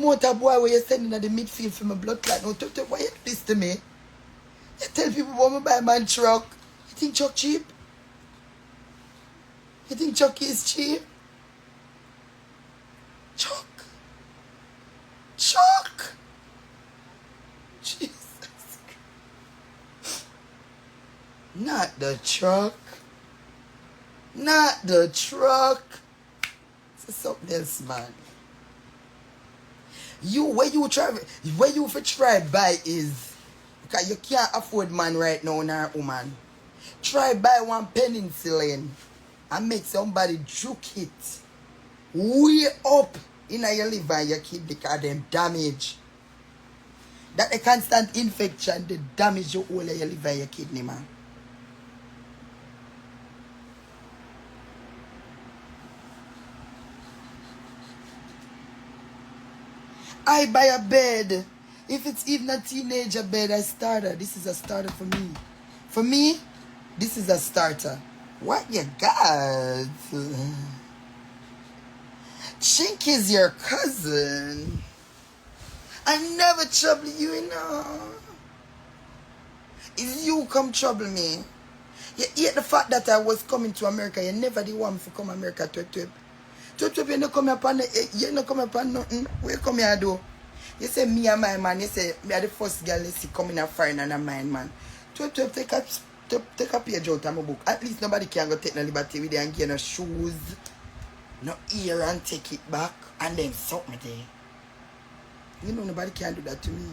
amount of boy where you're sending at the midfield for my blood clot. No, why you do this to me? You tell people about me buy man truck. You think truck cheap? You think truck is cheap? Truck. Truck. Jesus. Not the truck. Not the truck. It's something else, man. Where you for try buy is because you can't afford man right now in our woman. Try buy one penicillin and make somebody juke it way up in your liver and your kidney because them damage. That the constant infection, the damage your whole of your liver and your kidney, man. I buy a bed. If it's even a teenager bed, I starter. This is a starter for me. For me, this is a starter. What you got? Chink is your cousin. I never trouble you, you know. It's you come trouble me. You hate the fact that I was coming to America. You never did want me to come to America, twep. Twep, you don't come upon nothing. What you come here do? You say me and my man, you say me are the first girl you see coming a foreign and a mine man. Twep, take a page out of my book. At least nobody can go take no liberty with you and get no shoes, no ear and take it back and then suck me there. You know nobody can do that to me.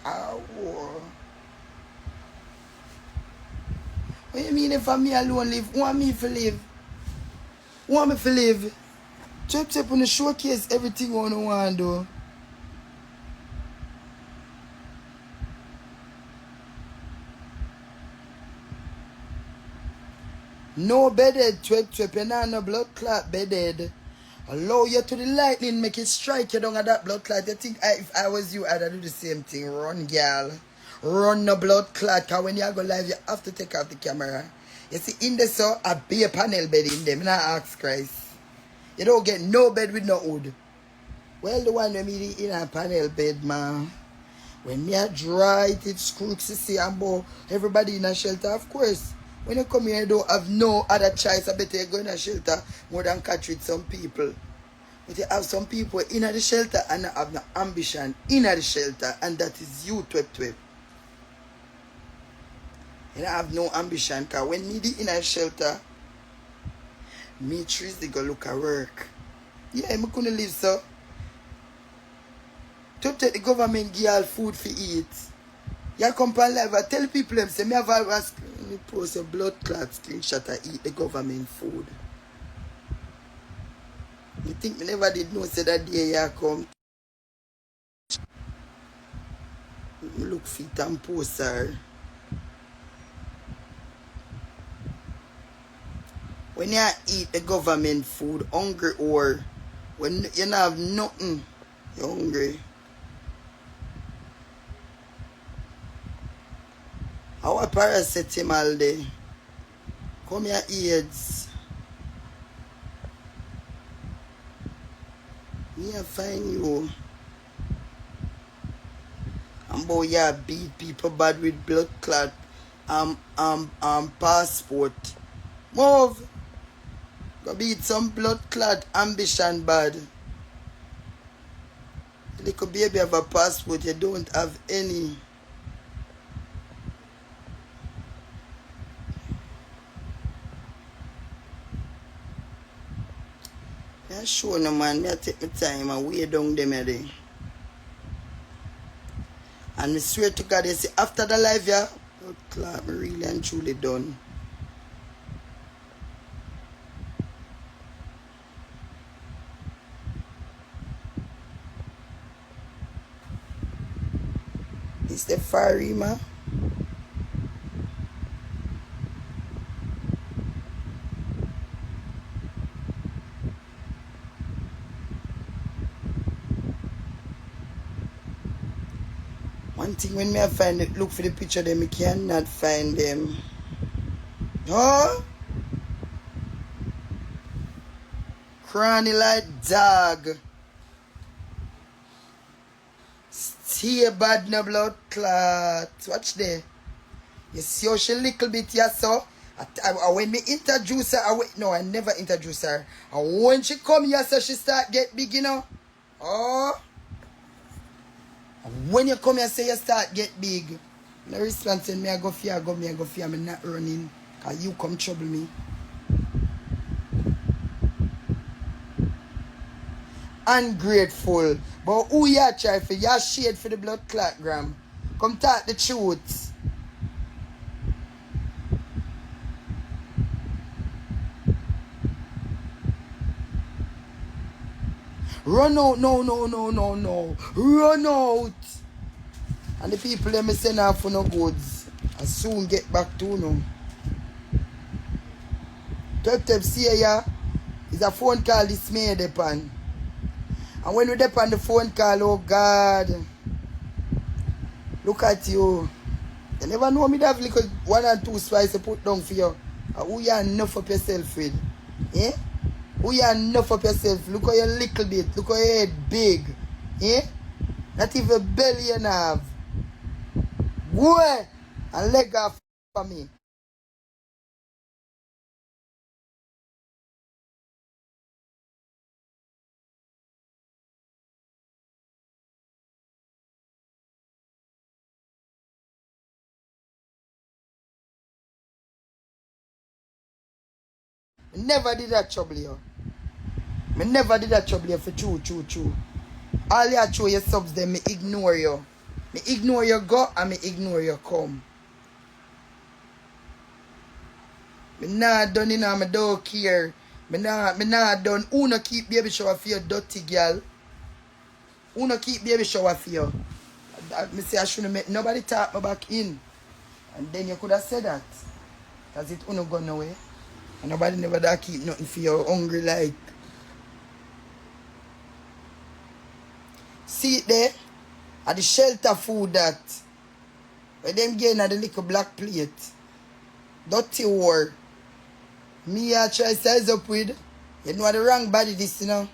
Oh. What you mean if I'm me alone live? Want me to live? Want me to live? Twep on the showcase everything on the one do. No bedded, twep, you know, no blood clot bedded. Allow you to the lightning, make it strike you down at that blood clot. You think if I was you, I'd do the same thing. Run, girl. Run the blood clot. Because when you go live, you have to take off the camera. You see, in the so, a bare panel bed in them. I ask Christ. You don't get no bed with no wood. Well, the one when me in a panel bed, man. When me a dry it's crooks, you see, and everybody in a shelter, of course. When you come here, you don't have no other choice. I better you go in a shelter more than catch with some people. But you have some people in the shelter and have no ambition in the shelter, and that is you, twep. You don't have no ambition, because when me in a shelter, me trees they go look at work. Yeah, I couldn't live so. Twep the government give all food for eat. You come on live, I tell people them say me have always post a blood clot screenshot I eat the government food. You think me never did know say that day you come? Me look fit and post her. When you eat the government food, hungry or when you don't have nothing, you're hungry. Our paracetamol day. Come here, AIDS. Me I find you. And boy, yeah, beat people bad with blood clot. Passport. Move. Go beat some blood clot ambition bad. Little baby have a passport, you don't have any. I sure no man, I take my time and weigh down them a day. And I swear to God, you see, after the live, yeah, blood clot, me really and truly done. It's the Farima. One thing when me I find it, look for the picture them, I cannot find them. Huh? Cranny like dog. here bad no blood clot. Watch there. You see how she little bit here so. When me introduce her, no, I never introduce her. And when she come here, so she start get big, you know. Oh. And when you come here, say you start get big. No response in me, I go fear, I'm not running. Cause you come trouble me. Ungrateful. But who you try for? You shade for the blood clot, gram. Come talk the truth. Run out, no. Run out. And the people let me send out for no goods. I soon get back to no. Twep see ya. It's a phone call this may depend. And when we depend the phone call, oh God. Look at you. You never know me that little 1 and 2 spice to put down for you. Who you enough of yourself with? Eh? Who you enough of yourself? Look how you little bit. Look how your head big. Eh? Not even belly you have. Go and leg off for me. I never did that trouble you. I never did that trouble you for true. All you show your subs them, me ignore you. Me ignore your go and me ignore your come. Me not done in my don't care. Me not done. Who no keep baby shower for your dirty girl? Who no keep baby shower for you? Me say I shouldn't make nobody talk me back in. And then you could have said that. Because it uno gone away. And nobody never da keep nothing for you hungry like. See it there? At the shelter food that. Where them getting at the little black plate. Dirty war. Me I try size up with. You know the wrong body this, you know.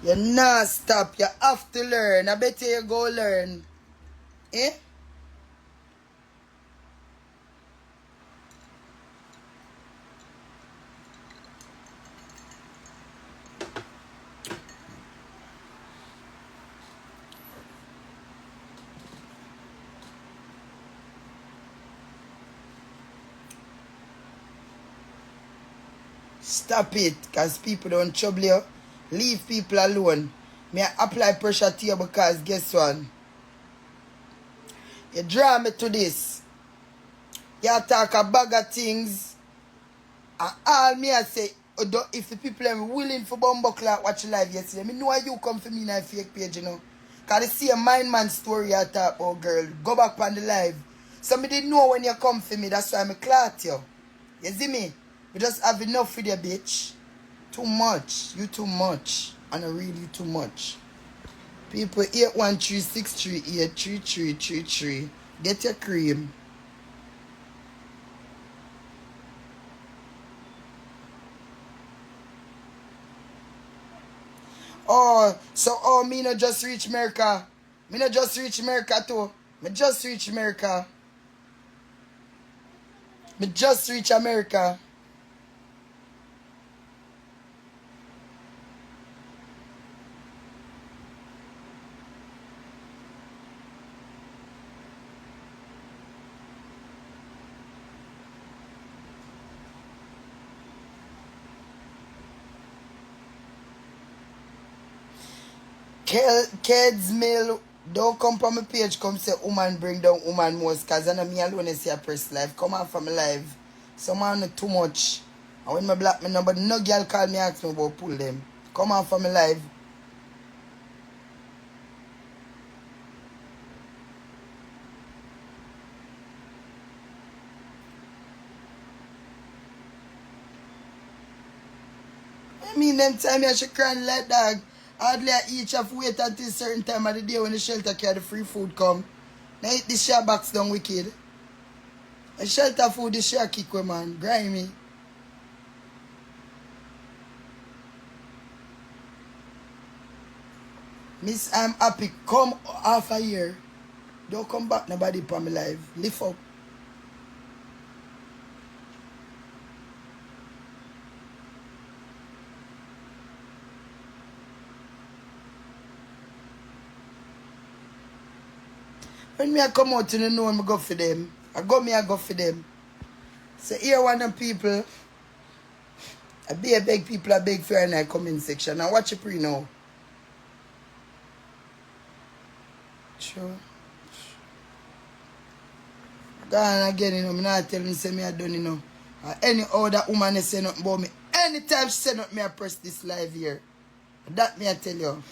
You not stop. You have to learn. I bet you go learn. Eh? Stop it. Because people don't trouble you. Leave people alone. Me I apply pressure to you because guess what? You draw me to this. You talk a bag of things. And all me I say, if the people are willing for Bumbuckler watch live yesterday, me know why you come for me in a fake page, you know. Because they see a mind man story I talk about, girl. Go back on the live. Somebody know when you come for me, that's why I'm clot you. You see me? We just have enough with you, bitch. Too much. You too much. And really too much. People 81363833333. Get your cream. Oh, so me not just reach America. Me not just reach America too. Me just reach America. Me just reach America. Kids mail don't come from my page come say woman bring down woman most cause I know me alone is here press live. Come on from my live. Some man not too much. And when my block me number no girl call me ask me about pull them. Come on from my live. I mean them time I should cry like dog. Hardly I each have to wait until certain time of the day when the shelter carry the free food come. Now eat this share box down wicked. A shelter food this share kick we man. Grimy. Miss, I'm happy. Come half a year. Don't come back nobody for me life. Lift up. When me I come out to the know me go for them. I go for them. So here one of people. I beg people, I beg for in the comment section. Now watch it pre now. Sure. Go on again, you know. Me not tell me say me I done, you know. Any other woman say nothing about me. Anytime she say nothing, me I press this live here. That me I tell you.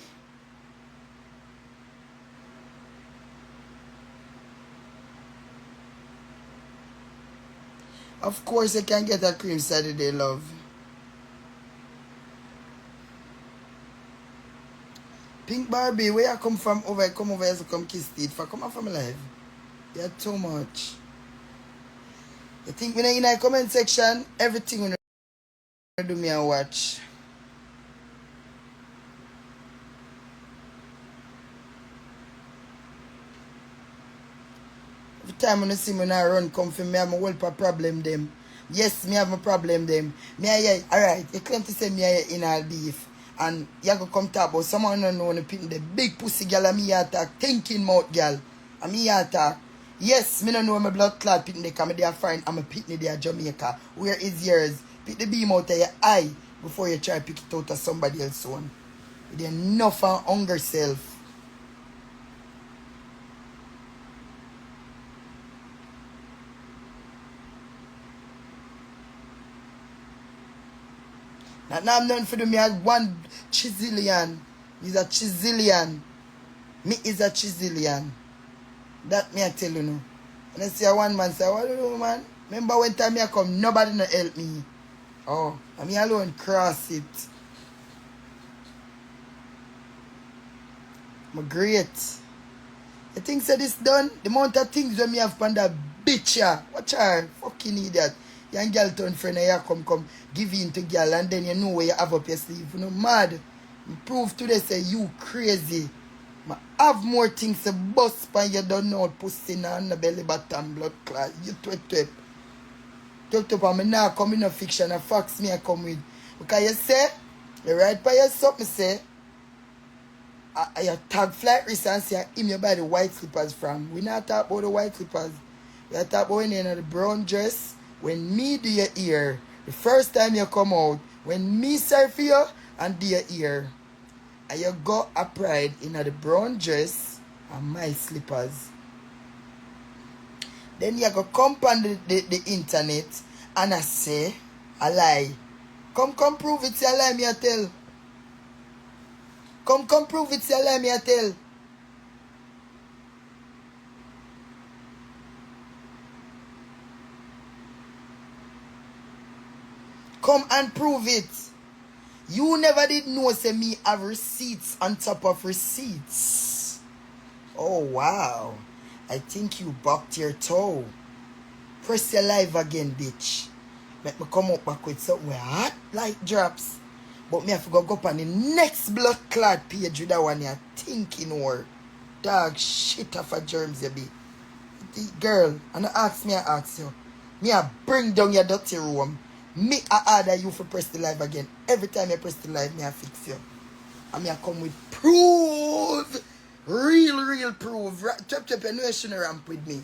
Of course, you can get a cream Saturday, love. Pink Barbie, where you come from? Over, come over here to come kiss it. For come out from live. You're too much. You think me in the comment section, everything when you do me and watch. Every time when you see me now run come for me, I'm a whole problem them. Yes, me have a problem them. Me alright, you claim to say me in all beef. And you go come talk about someone don't know the big pussy girl and me attack, thinking mouth girl. And me attack. Yes, me don't know my blood clot pitney because me they are fine. I'm a pitney there Jamaica. Where is yours? Pick the beam out of your eye before you try to pick it out of somebody else's one. You're enough and hunger self. Now I'm known for do me as one chisilian. He's a chisilian. Me is a chisilian. That me I tell you no. And I see a one man say, what do you know, man? Remember when time I come, nobody no help me. Oh, and me alone cross it. I'm great. You think so this done? The amount of things when me have on that bitch ya. Watch her. Fucking idiot. Young girl turn friend and you come give in to girl and then you know where you have up your sleeve. You know mad. You prove today say you crazy. I have more things to bust but you don't know pussy and the belly button blood clot. You twep. Twep and me now come in no fiction and facts me I come with. Because you say, you write by yourself me say, I tag flight risk and say him you buy the white slippers from. We not talk about the white slippers. We are talk about when you in the brown dress. When me do your ear, the first time you come out, when me serve for you and do your ear, and you go a pride in the brown dress and my slippers. Then you go come on the internet and I say a lie. Come prove it's a lie me I tell. Come prove it's a lie me I tell. Come and prove it. You never did know say me have receipts on top of receipts. Oh wow. I think you bucked your toe. Press your live again, bitch. Make me come up back with something hot like drops. But me have to go up on the next blood clot page with that one you're thinking or dog shit off of germs you be. Girl, and I ask you. Me I bring down your dirty room. Me I order you for press the live again. Every time you press the live, me I fix you. And me I come with proof. Real proof. Twep, you know you shouldn't ramp with me.